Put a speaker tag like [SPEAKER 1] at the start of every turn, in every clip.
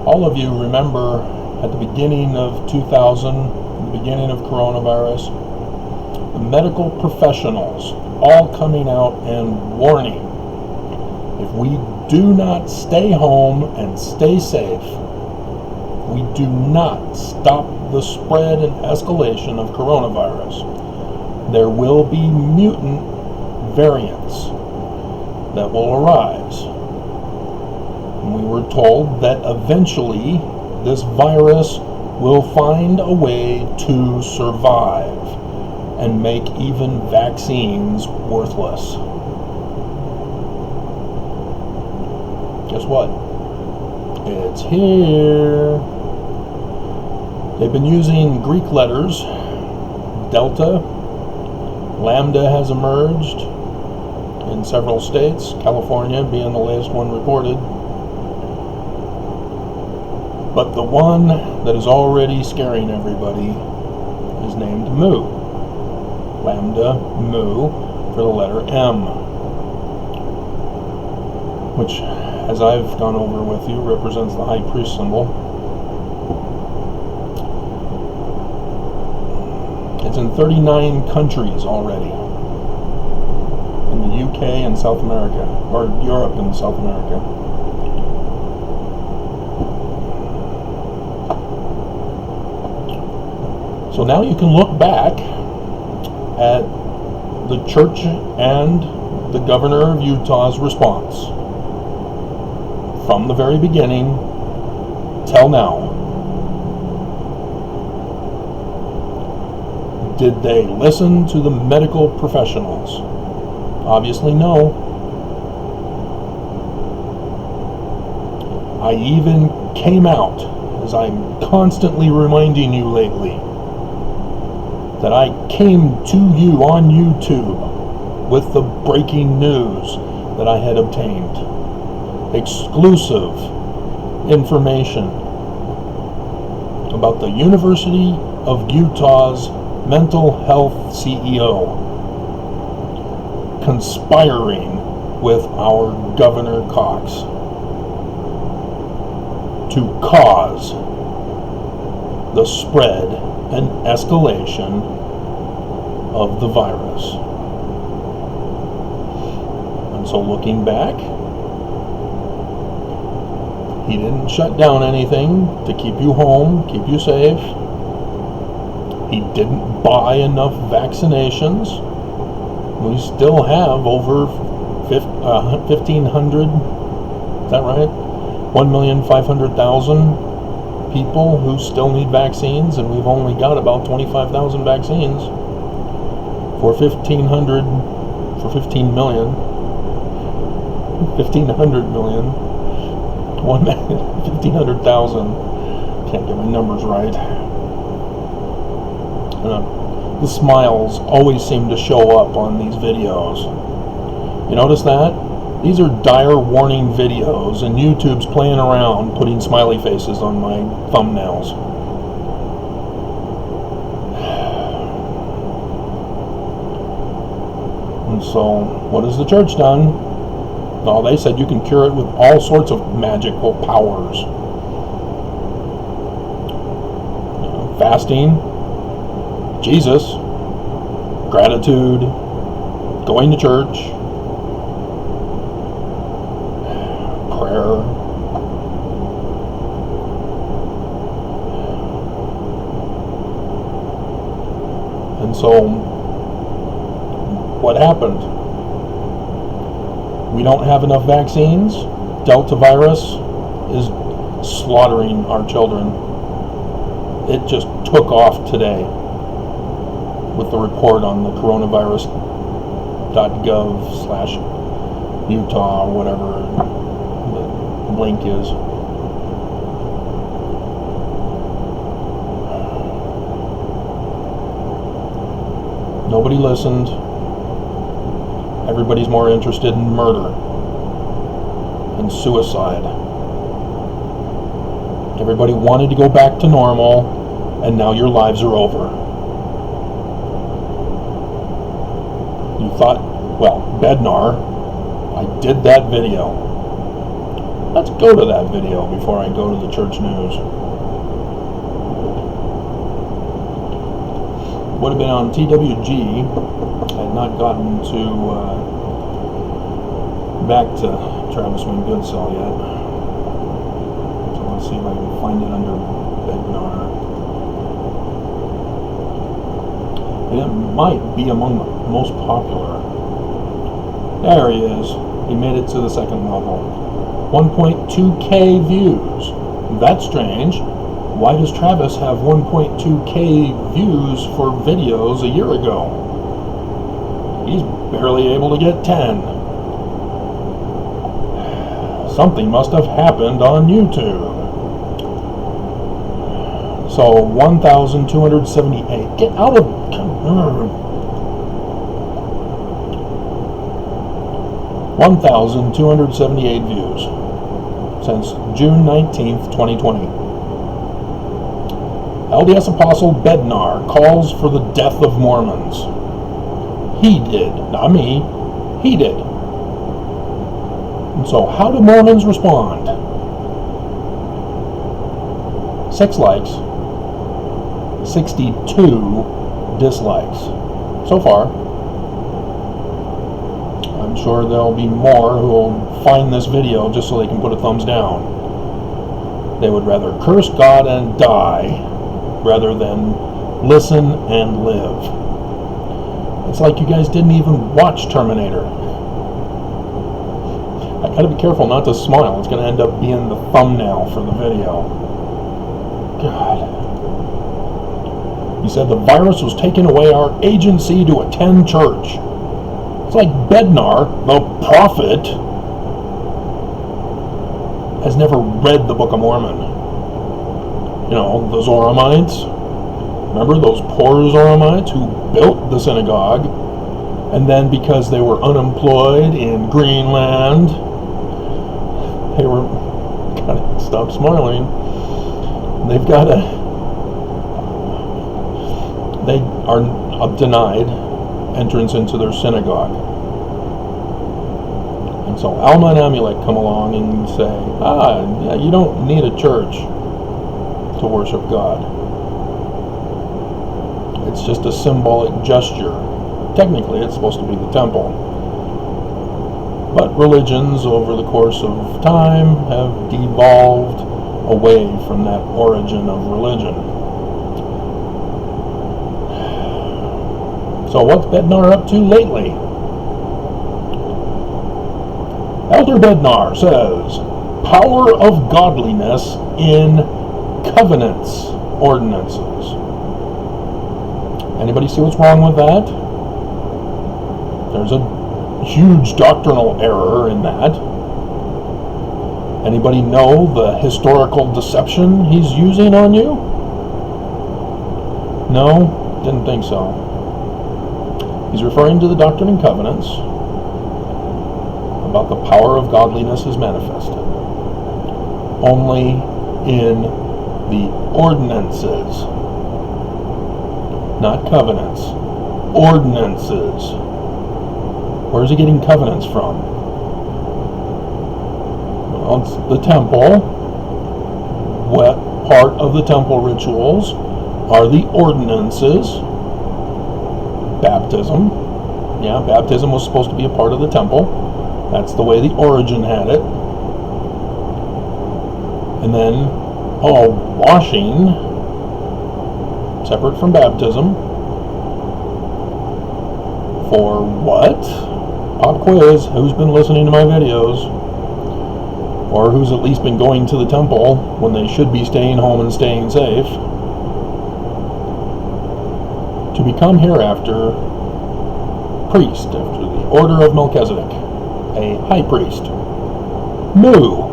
[SPEAKER 1] All of you remember at the beginning of 2000, the beginning of coronavirus, the medical professionals all coming out and warning, if we do not stay home and stay safe, we do not stop the spread and escalation of coronavirus, there will be mutant variants that will arise. And we were told that eventually this virus will find a way to survive and make even vaccines worthless. Guess what? It's here. They've been using Greek letters. Delta, Lambda has emerged in several states, California being the latest one reported. But the one that is already scaring everybody is named Mu. Lambda, Mu, for the letter M. Which, as I've gone over with you, represents the high priest symbol. It's in 39 countries already. In the UK and South America, or Europe and South America. So now you can look back at the church and the governor of Utah's response from the very beginning till now. Did they listen to the medical professionals? Obviously no. I even came out, as I'm constantly reminding you lately, that I came to you on YouTube with the breaking news that I had obtained. Exclusive information about the University of Utah's mental health CEO conspiring with our Governor Cox to cause the spread and escalation of the virus. And so looking back, he didn't shut down anything to keep you home, keep you safe. He didn't buy enough vaccinations. We still have over 1,500, is that right? 1,500,000 people who still need vaccines, and we've only got about 25,000 vaccines for 1,500, for 15 million, 1,500 million, 1,500,000. Can't get my numbers right. The smiles always seem to show up on these videos. You notice that? These are dire warning videos, and YouTube's playing around putting smiley faces on my thumbnails. And so, what has the church done? Well, they said you can cure it with all sorts of magical powers. Fasting, Jesus, gratitude, going to church, prayer. And so, what happened? We don't have enough vaccines. Delta virus is slaughtering our children. It just took off today with the report on the coronavirus.gov/Utah or whatever the link is. Nobody listened. Everybody's more interested in murder and suicide. Everybody wanted to go back to normal, and now your lives are over. You thought, well, Bednar, I did that video. Let's go to that video before I go to the church news. Would have been on TWG. I had not gotten to back to Travis Wayne Goodsell yet. So let's see if I can find it under Bednar. And it might be among the most popular. There he is. He made it to the second level. 1.2K views. That's strange. Why does Travis have 1.2K views for videos a year ago? He's barely able to get 10. Something must have happened on YouTube. So 1,278. Get out of... 1,278 views since June 19th, 2020. LDS Apostle Bednar calls for the death of Mormons. He did, not me. He did. And so how do Mormons respond? 6 likes, 62 dislikes so far. I'm sure there'll be more who will find this video just so they can put a thumbs down. They would rather curse God and die rather than listen and live. It's like you guys didn't even watch Terminator. I gotta be careful not to smile. It's gonna end up being the thumbnail for the video. God. He said the virus was taking away our agency to attend church. It's like Bednar, the prophet, has never read the Book of Mormon. You know, the Zoramites. Remember those poor Zoramites who built the synagogue, and then because they were unemployed in Greenland, they were... Gotta stop smiling. They've got to... They are denied entrance into their synagogue. And so Alma and Amulek come along and say, yeah, you don't need a church to worship God. It's just a symbolic gesture. Technically, it's supposed to be the temple. But religions over the course of time have devolved away from that origin of religion. So what's Bednar up to lately? Elder Bednar says, power of godliness in covenants ordinances. Anybody see what's wrong with that? There's a huge doctrinal error in that. Anybody know the historical deception he's using on you? No? Didn't think so. He's referring to the Doctrine and Covenants about the power of godliness is manifested only in the ordinances, not covenants. Ordinances. Where is he getting covenants from? Well, it's the temple. What part of the temple rituals are the ordinances? Baptism. Yeah, baptism was supposed to be a part of the temple. That's the way the origin had it. And then, washing, separate from baptism. For what? Pop quiz. Who's been listening to my videos? Or who's at least been going to the temple when they should be staying home and staying safe? To become hereafter priest after the order of Melchizedek, a high priest. Moo.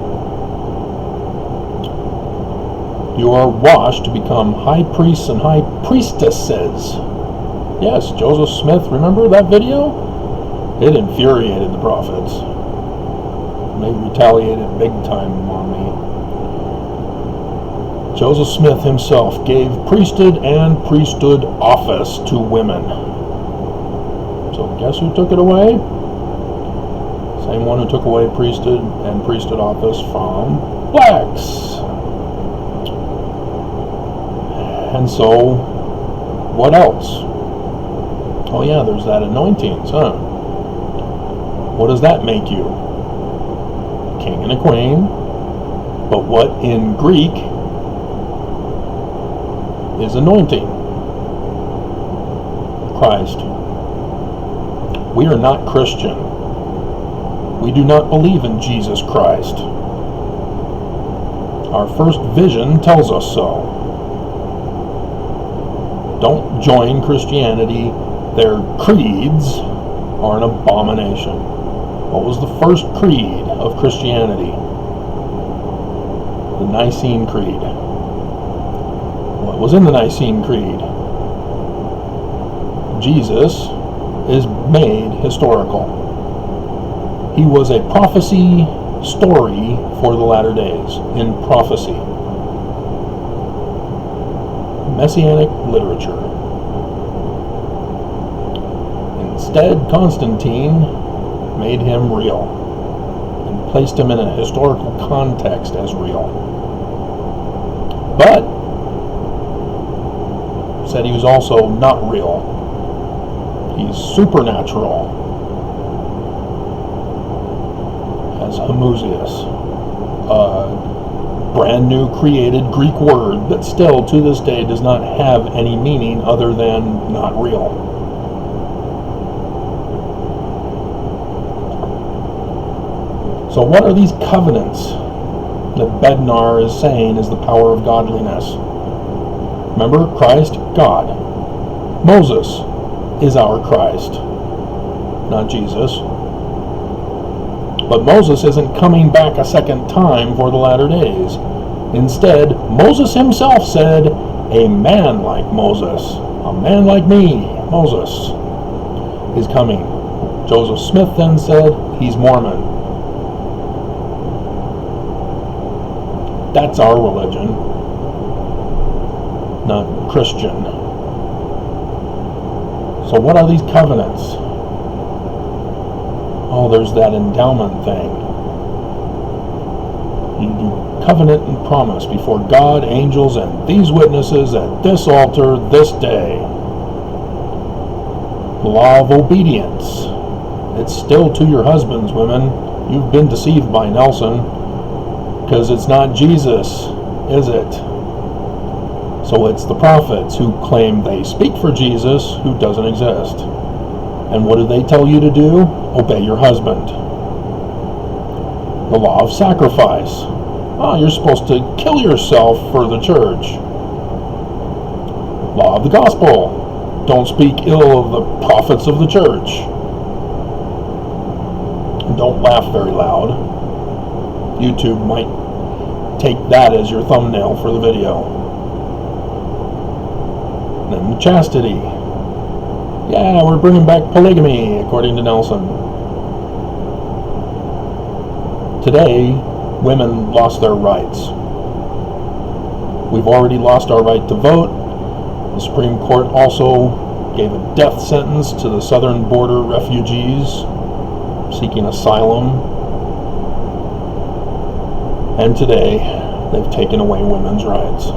[SPEAKER 1] You are washed to become high priests and high priestesses. Yes, Joseph Smith, remember that video? It infuriated the prophets. They retaliated big time on me. Joseph Smith himself gave priesthood and priesthood office to women. So guess who took it away? Same one who took away priesthood and priesthood office from blacks. And so, what else? Oh yeah, there's that anointings, huh? What does that make you? King and a queen. But what in Greek is anointing? Christ. We are not Christian. We do not believe in Jesus Christ. Our first vision tells us so. Don't join Christianity. Their creeds are an abomination. What was the first creed of Christianity? The Nicene Creed. What was in the Nicene Creed? Jesus is made historical. He was a prophecy story for the latter days, in prophecy. Messianic literature. Instead, Constantine made him real and placed him in a historical context as real. But said he was also not real. He's supernatural, as homoousios, a brand new created Greek word that still to this day does not have any meaning other than not real. So what are these covenants that Bednar is saying is the power of godliness? Remember, Christ, God. Moses is our Christ, not Jesus. But Moses isn't coming back a second time for the latter days. Instead, Moses himself said, a man like Moses, a man like me, Moses, is coming. Joseph Smith then said, he's Mormon. That's our religion, not Christian. So what are these covenants? Oh, there's that endowment thing. You do covenant and promise before God, angels, and these witnesses at this altar this day. The law of obedience. It's still to your husbands, women. You've been deceived by Nelson, because it's not Jesus, is it? So it's the prophets who claim they speak for Jesus, who doesn't exist. And what do they tell you to do? Obey your husband. The law of sacrifice. Oh, you're supposed to kill yourself for the church. Law of the gospel. Don't speak ill of the prophets of the church. Don't laugh very loud. YouTube might take that as your thumbnail for the video. And then chastity. Yeah, we're bringing back polygamy, according to Nelson. Today, women lost their rights. We've already lost our right to vote. The Supreme Court also gave a death sentence to the southern border refugees seeking asylum. And today, they've taken away women's rights.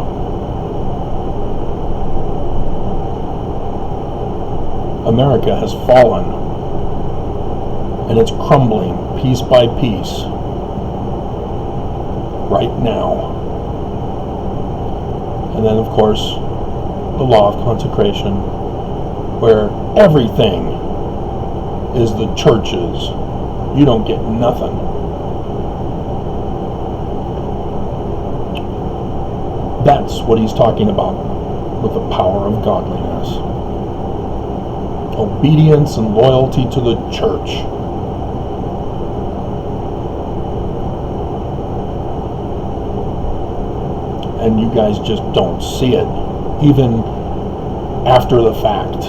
[SPEAKER 1] America has fallen, and it's crumbling piece by piece right now. And then, of course, the law of consecration, where everything is the church's. You don't get nothing. That's what he's talking about with the power of godliness. Obedience and loyalty to the church. And you guys just don't see it, even after the fact.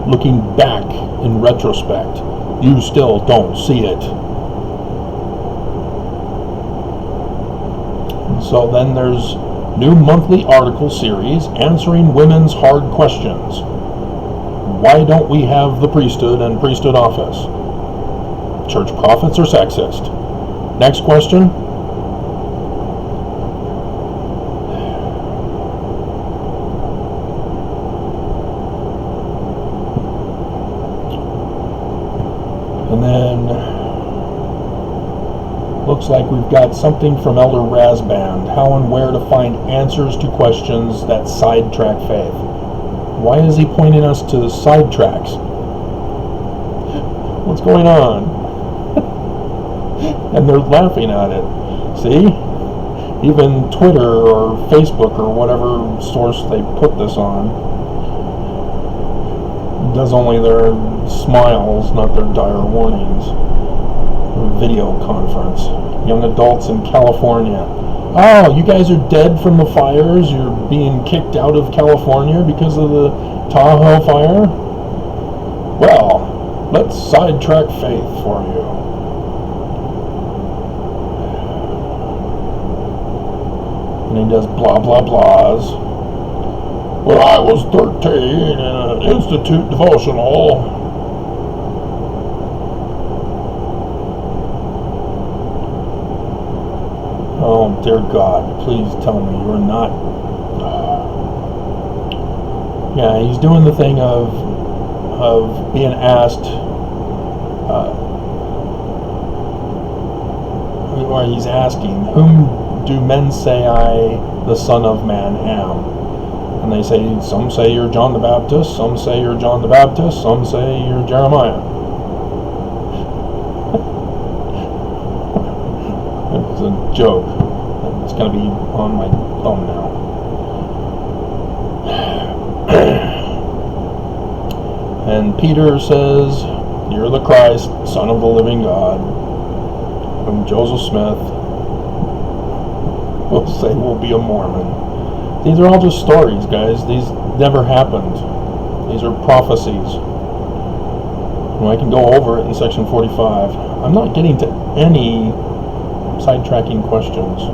[SPEAKER 1] Looking back in retrospect, you still don't see it. And so then there's new monthly article series answering women's hard questions. Why don't we have the priesthood and priesthood office? church prophets are sexist. Next question. And then looks like we've got something from Elder Razband. How and where to find answers to questions that sidetrack faith. Why is he pointing us to sidetracks? What's going on? And they're laughing at it. See? Even Twitter or Facebook or whatever source they put this on does only their smiles, not their dire warnings. Video conference. Young adults in California. Oh, you guys are dead from the fires? You're being kicked out of California because of the Tahoe fire? Well, let's sidetrack faith for you. And he does blah blah blahs. When I was 13 in an institute devotional. Oh, dear God, please tell me you're not. Yeah, he's doing the thing of being asked, or he's asking, whom do men say I, the Son of Man, am? And they say, some say you're John the Baptist, some say you're John the Baptist, some say you're Jeremiah. It's a joke. It's going to be on my thumb now. And Peter says, you're the Christ, Son of the living God, whom Joseph Smith will say will be a Mormon. These are all just stories, guys. These never happened. These are prophecies. And I can go over it in section 45. I'm not getting to any sidetracking questions.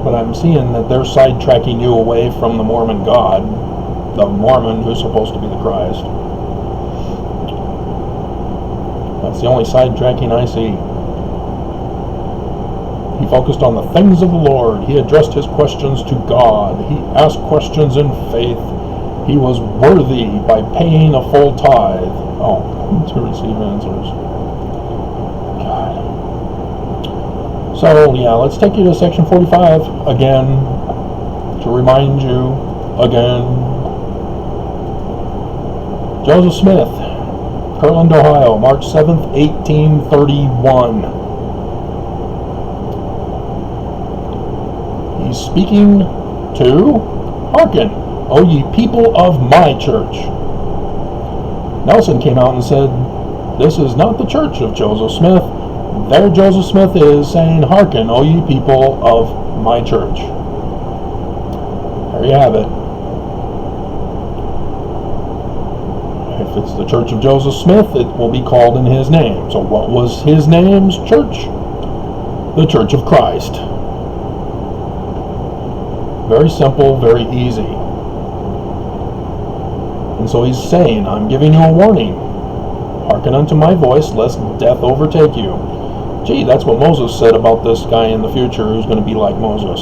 [SPEAKER 1] But I'm seeing that they're sidetracking you away from the Mormon God, the Mormon who's supposed to be the Christ. That's the only sidetracking I see. He focused on the things of the Lord. He addressed his questions to God. He asked questions in faith. He was worthy by paying a full tithe. Oh, to receive answers. God. So, yeah, let's take you to section 45 again to remind you again. Joseph Smith, Kirtland, Ohio, March 7th, 1831. He's speaking to, hearken, O ye people of my church. Nelson came out and said, this is not the church of Joseph Smith. There Joseph Smith is saying, hearken, O ye people of my church. There you have it. If it's the church of Joseph Smith, it will be called in his name. So what was his name's church? The Church of Christ. Very simple, very easy. And so he's saying, I'm giving you a warning. Hearken unto my voice, lest death overtake you. Gee, that's what Moses said about this guy in the future who's going to be like Moses.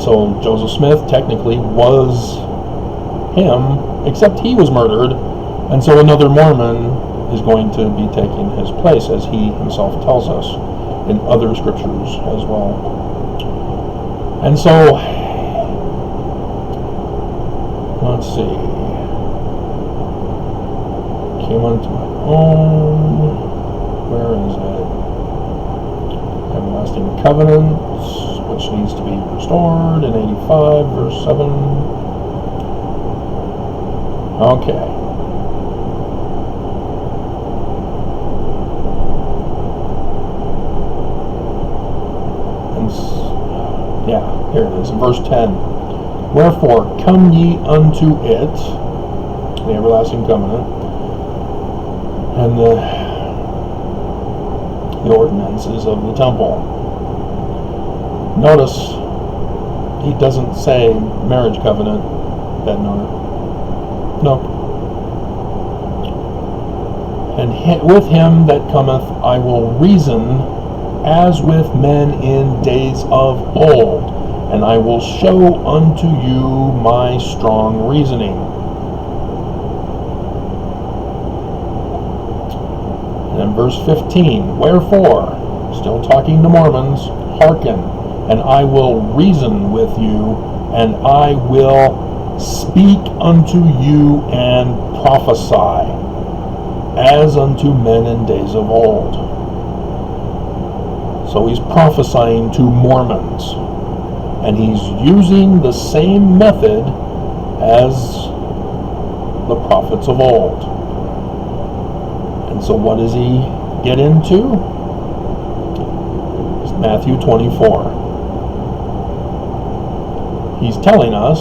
[SPEAKER 1] So Joseph Smith technically was him, except he was murdered, and so another Mormon is going to be taking his place, as he himself tells us in other scriptures as well. And so, let's see. Came unto my own. Where is it? Everlasting covenants, which needs to be restored in 85, verse 7. Okay. Yeah, here it is, in verse 10. Wherefore, come ye unto it, the everlasting covenant, and the ordinances of the temple. Notice, he doesn't say marriage covenant, Bednar. Nope. And with him that cometh I will reason as with men in days of old, and I will show unto you my strong reasoning. And in verse 15, wherefore, still talking to Mormons, hearken, and I will reason with you, and I will speak unto you and prophesy, as unto men in days of old. So he's prophesying to Mormons, and he's using the same method as the prophets of old. And so what does he get into? It's Matthew 24. He's telling us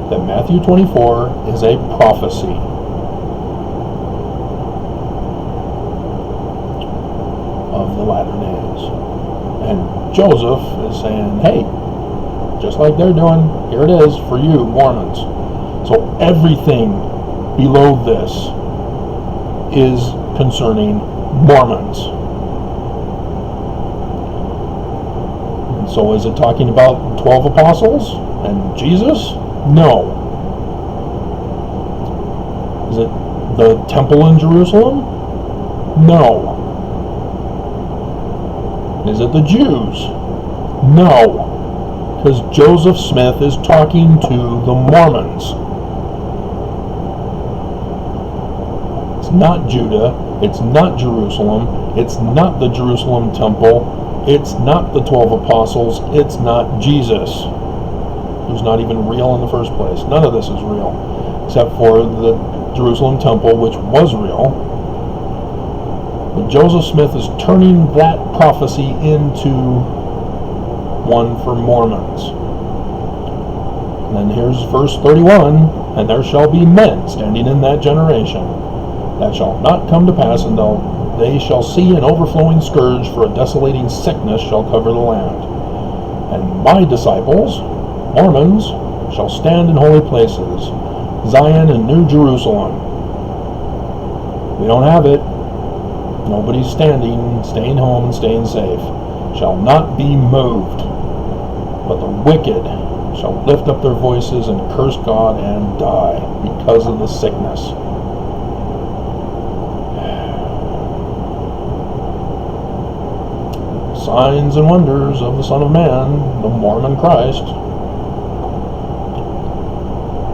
[SPEAKER 1] that Matthew 24 is a prophecy. Of the latter days. And Joseph is saying, hey, just like they're doing, here it is for you, Mormons. So everything below this is concerning Mormons. And so is it talking about 12 apostles and Jesus? No. Is it the temple in Jerusalem? No. Is it the Jews? No. Because Joseph Smith is talking to the Mormons. It's not Judah. It's not Jerusalem. It's not the Jerusalem temple. It's not the 12 apostles. It's not Jesus, who's not even real in the first place. None of this is real, except for the Jerusalem temple, which was real. But Joseph Smith is turning that prophecy into one for Mormons. And then here's verse 31, and there shall be men standing in that generation that shall not come to pass until they shall see an overflowing scourge, for a desolating sickness shall cover the land. And my disciples, Mormons, shall stand in holy places, Zion and New Jerusalem. We don't have it. Nobody's staying home and staying safe. Shall not be moved. But the wicked shall lift up their voices and curse God and die because of the sickness. Signs and wonders of the Son of Man, the Mormon Christ.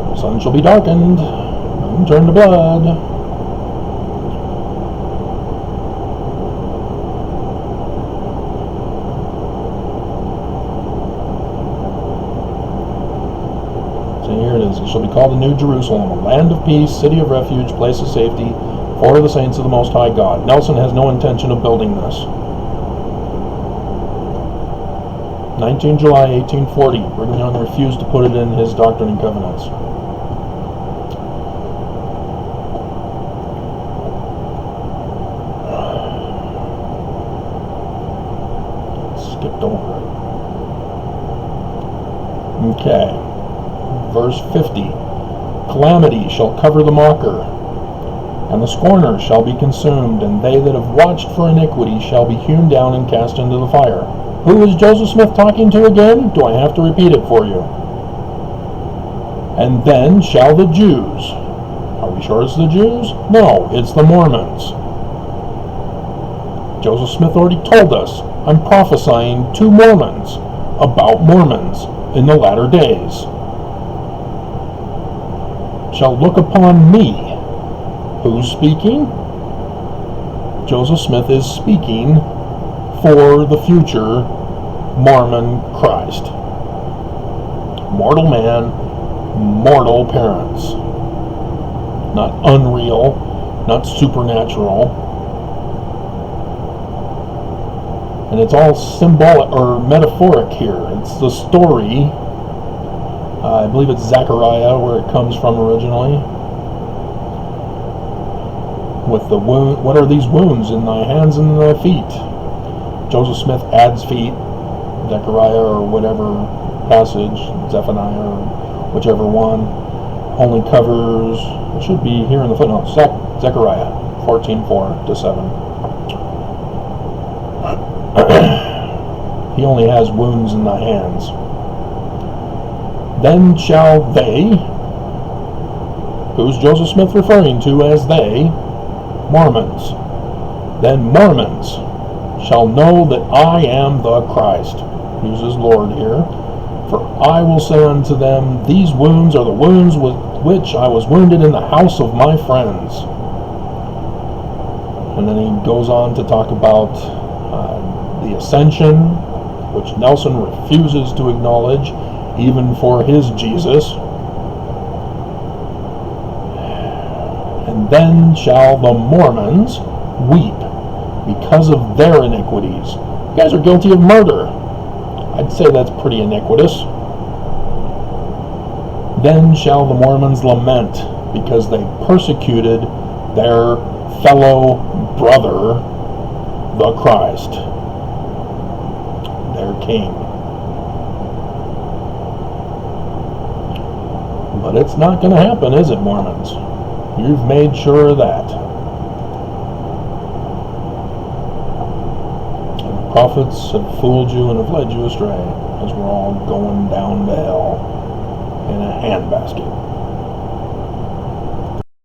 [SPEAKER 1] The sun shall be darkened and turn to blood. Here it is. It shall be called the New Jerusalem, a land of peace, city of refuge, place of safety for the saints of the Most High God. Nelson has no intention of building this. 19 July 1840. Brigham Young refused to put it in his Doctrine and Covenants. Skipped over it. Okay. Verse 50, calamity shall cover the mocker, and the scorner shall be consumed, and they that have watched for iniquity shall be hewn down and cast into the fire. Who is Joseph Smith talking to again? Do I have to repeat it for you? And then shall the Jews. Are we sure it's the Jews? No, it's the Mormons. Joseph Smith already told us, I'm prophesying to Mormons about Mormons in the latter days. Shall look upon me. Who's speaking? Joseph Smith is speaking for the future Mormon Christ. Mortal man, mortal parents. Not unreal, not supernatural. And it's all symbolic or metaphoric here. It's the story. I believe it's Zechariah where it comes from originally. With the wound, what are these wounds in thy hands and thy feet? Joseph Smith adds feet, Zechariah or whatever passage, Zephaniah or whichever one. only covers, it should be here in the footnote, Zechariah 14:4-7. He only has wounds in the hands. Then shall they, who's Joseph Smith referring to as they? Mormons. Then Mormons shall know that I am the Christ. Uses Lord here. For I will say unto them, these wounds are the wounds with which I was wounded in the house of my friends. And then he goes on to talk about the ascension, which Nelson refuses to acknowledge, even for his Jesus. And then shall the Mormons weep because of their iniquities. You guys are guilty of murder. I'd say that's pretty iniquitous. Then shall the Mormons lament because they persecuted their fellow brother, the Christ, their king. But it's not going to happen, is it, Mormons? You've made sure of that. And the prophets have fooled you and have led you astray, as we're all going down to hell in a handbasket.